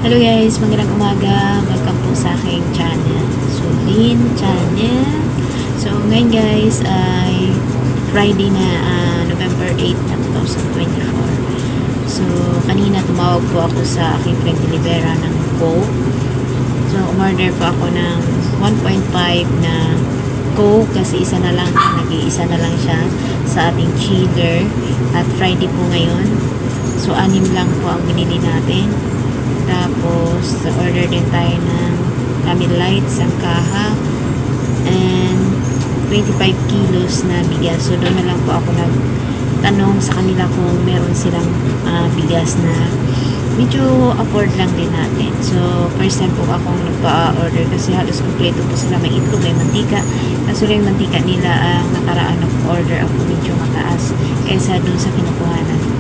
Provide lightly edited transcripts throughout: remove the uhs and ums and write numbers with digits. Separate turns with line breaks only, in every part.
Hello guys, magandang umaga. Welcome po sa aking channel, Sulin Channel. So ngayon guys ay Friday na, November 8 na 2024. So kanina tumawag po ako sa aking friend Libera ng Coke. So umorder po ako ng 1.5 na Coke kasi isa na lang, nag-iisa na lang siya sa ating chiller. At Friday po ngayon. So 6 lang po ang binili natin. Tapos, order din tayo ng Camel Lights, ang kaha, and 25 kilos na bigas. So, doon na lang po ako nagtanong sa kanila kung meron silang bigas na medyo afford lang din natin. So, first time po akong nagpa-order kasi halos kompleto po sila. May itlog, may mantika. Kaso yung mantika nila, nakaraan nag-order ako medyo mataas kaysa doon sa kinukuhanan ko.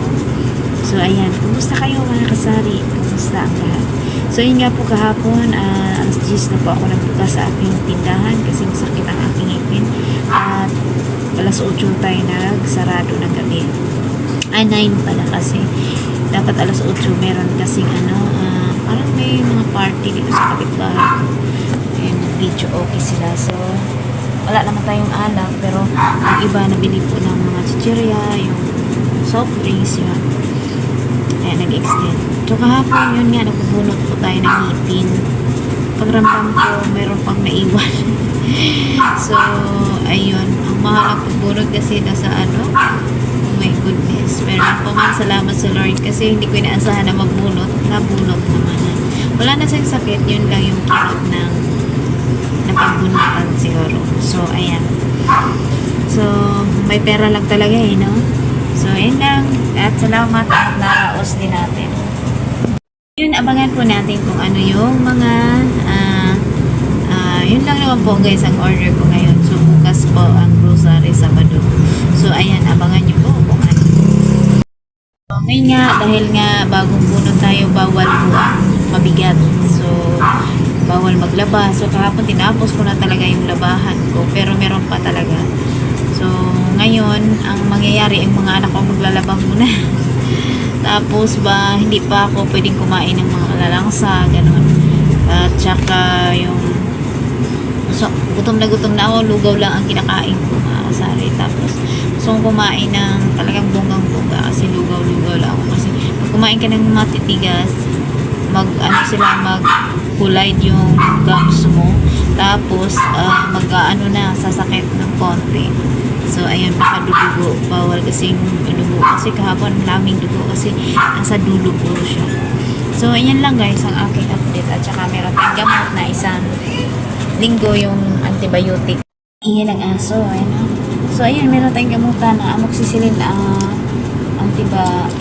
So, ayan. Kumusta kayo mga kasari? Kumusta ang lahat? So, yun nga po kahapon, alas 10 na po ako nagbukas sa aking tindahan kasi masakit ang aking ngipin. At alas 8 tayo nagsarado ng gabi. 9 pala kasi. Dapat alas 8 meron kasing parang may mga party dito sa kapitbahay. And video okay sila. So, wala naman tayong alak pero ang iba nabili po ng mga chichirya, yung soft drinks yun. Kaya nag-extend. So kahapon yun nga, nagbubunot po tayo ng ngipin. Pagramdam ko, meron pang naiwan. So, ayun. Ang mahal ang pagbunot kasi nasa oh my goodness. Pero po man, salamat sa Lord kasi hindi ko inaasahan na magbunot. Nabunot naman. Wala na siyang sakit. Yun lang yung kirot ng napagbunutan siguro. So, ayan. So, may pera lang talaga no? So, yun lang. At salamat at naraos din natin. Yun, abangan po natin kung ano yung mga yun lang naman po guys ang order ko ngayon. So, bukas po ang grocery Sabado. So, ayan, abangan nyo po kung ano. So, ngayon nga, dahil nga bagong bunot tayo, bawal po ang mabigat. So, bawal maglaba. So, kahapon tinapos ko na talaga yung labahan ko. Pero meron pa talaga. So, ngayon, ang mangyayari, ang mga anak ko maglalaba muna. Tapos ba, hindi pa ako pwedeng kumain ng mga lalangsa, gano'n. At saka yung, so, gutom na ako, lugaw lang ang kinakain ko, mga kasari. Tapos, gusto kong kumain ng talagang bonggang-bongga kasi lugaw-lugaw lang ako. Kasi, pag kumain ka ng matitigas, mag-collide yung gums mo. Tapos, sasakit ng konti. So, ayun, baka dugo. Bawal kasing dugo. Kasi kahapon, laming dugo kasi nasa dulo po siya. So, ayan lang guys, ang aking update. At saka meron tayong gamot na isang linggo yung antibiotic. Iyan ang aso, ayun. So, ayan, meron tayong gamutan na amoxicillin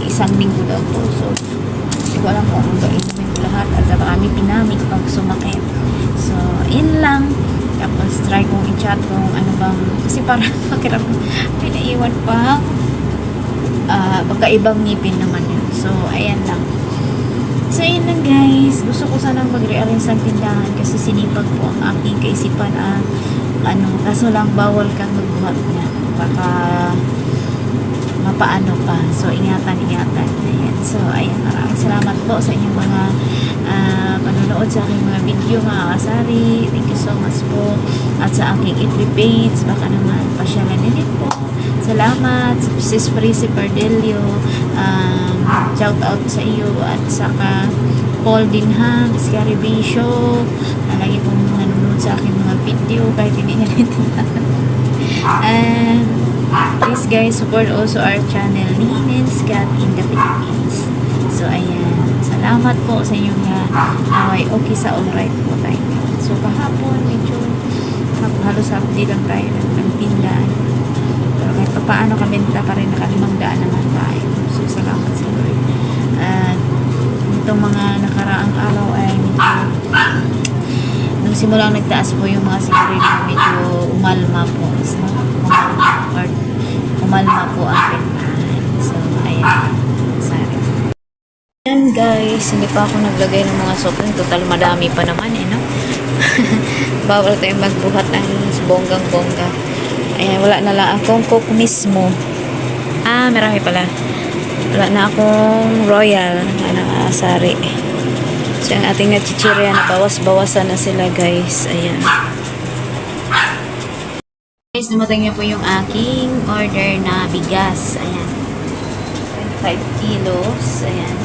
isang linggo daw po. So, hindi ko alam kung ang inumin ko lahat. At saka kami pinamig pag sumakit. So, ayan lang. Tapos try kong i-chat kung ano bang kasi parang makirap pinaiwan pa baka ibang ngipin naman yun. So ayan lang. So ayan lang guys, gusto ko sanang mag-rearrange ang tindahan kasi sinipag po ang aking kaisipan kaso lang bawal kang magbuhat niya baka mapaano pa. So ingatan ayan. So ayan, maraming salamat po sa inyong mga panonood sa aking mga video mga kasari. Thank you so much po. At sa aking Itri page, baka naman pasyalan din po. Salamat Sis Prissy Pardelio, shout out sa iyo. At saka Paul Dinham, Scary Bishop na lagi pong nanonood sa aking mga video kahit hindi niya natindahan. And please guys, support also our channel Ninens Cat in the Philippines. So ayan, salamat po sa inyong naway okay sa alright po tayo. So kahapon medyo halos update lang tayo ng tindahan. Pero kahit pa paano kabenta pa rin, naka-500 naman tayo. So salamat sa Lord. At itong mga nakaraang araw ay medyo nung simulang nagtaas po yung mga sigarilyo, medyo umalma po. Umalma po ang bentahan. So ayan, sorry. Ayan guys, hindi pa ako naglagay ng mga soft drink. Total madami pa naman no? Bawal tayong magbuhat ng bonggang-bongga. Ayan, wala na lang akong Coke mismo. Marami pala. Wala na akong Royal. sari-sari. So, yung ating nachichirya na bawas-bawasan na sila, guys. Ayan. Guys, dumating niyo po yung aking order na bigas. Ayan. 25 kilos. Ayan.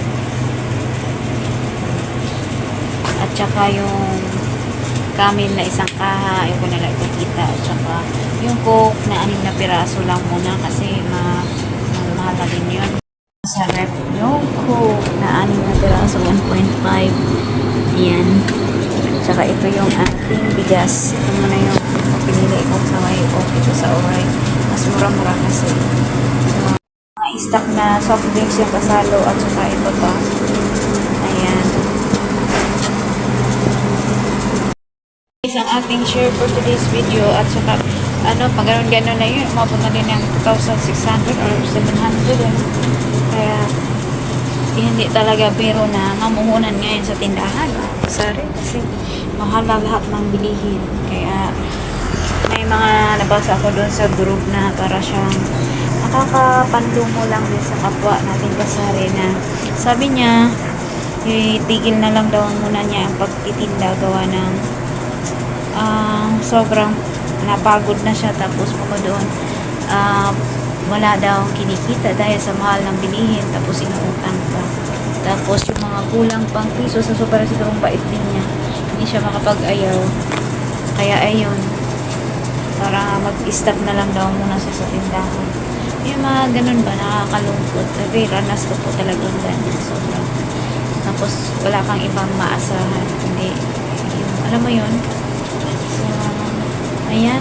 At saka yung camel na isang kaha. Yung ko nila ipakita. At saka yung coke na 6 na piraso lang muna kasi mahal na din yun. Sa rep yung coke na 6 na piraso, 1.5. Ayan. Tsaka ito yung ating bigas. Ito muna yung pinili ko sa may ito sa oray. Mas mura-mura kasi. So, mga stock na soft drinks yung kasalo at saka ito pa. Ayan. Guys, ang ating share for today's video at saka pag gano'n na yun, umabot na din ng 2,600 or 700. Kaya, hindi talaga pero na mamuhunan ngayon sa tindahan. Sorry, kasi mahal na lahat ng bilihin. Kaya, may mga nabasa ko doon sa group na para siyang nakakapanlumo lang din sa kapwa natin kasari na sabi niya, itigil na lang daw muna niya ang pagtitinda gawa ng sobrang napagod na siya tapos mo doon wala daw kinikita dahil sa mahal ng bilihin tapos inuutang pa. Tapos yung mga kulang pang piso sa super sigurong bait din niya. Hindi siya makapag-ayaw. Kaya ayun. Para mag-stop na lang daw muna sa tindahan. Yung mga ganun ba, nakakalungkot. Sabi, ranas ko po talagang ganyan. Sobrang. Tapos wala kang ibang maasahan. Hindi. Yung, alam mo yun? So, ayan.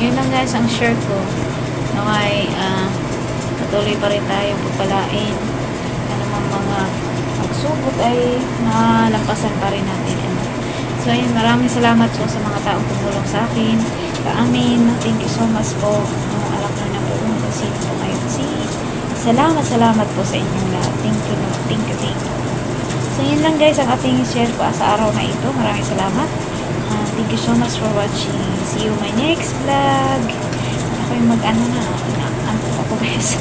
Yun lang guys ang share ko. Okay, patuloy pa rin tayo pagpalain. Ano mga pagsubok ay nalampasan pa rin natin. So, ayun, maraming salamat po sa mga taong tumulong sa akin. Amin. Thank you so much po. Alam na na po kung sino po kayo. Salamat po sa inyong lahat. Thank you. So, yun lang guys ang ating share po sa araw na ito. Maraming salamat. Thank you so much for watching. See you my next vlog. Ako yung mag-ano na. Ako guys.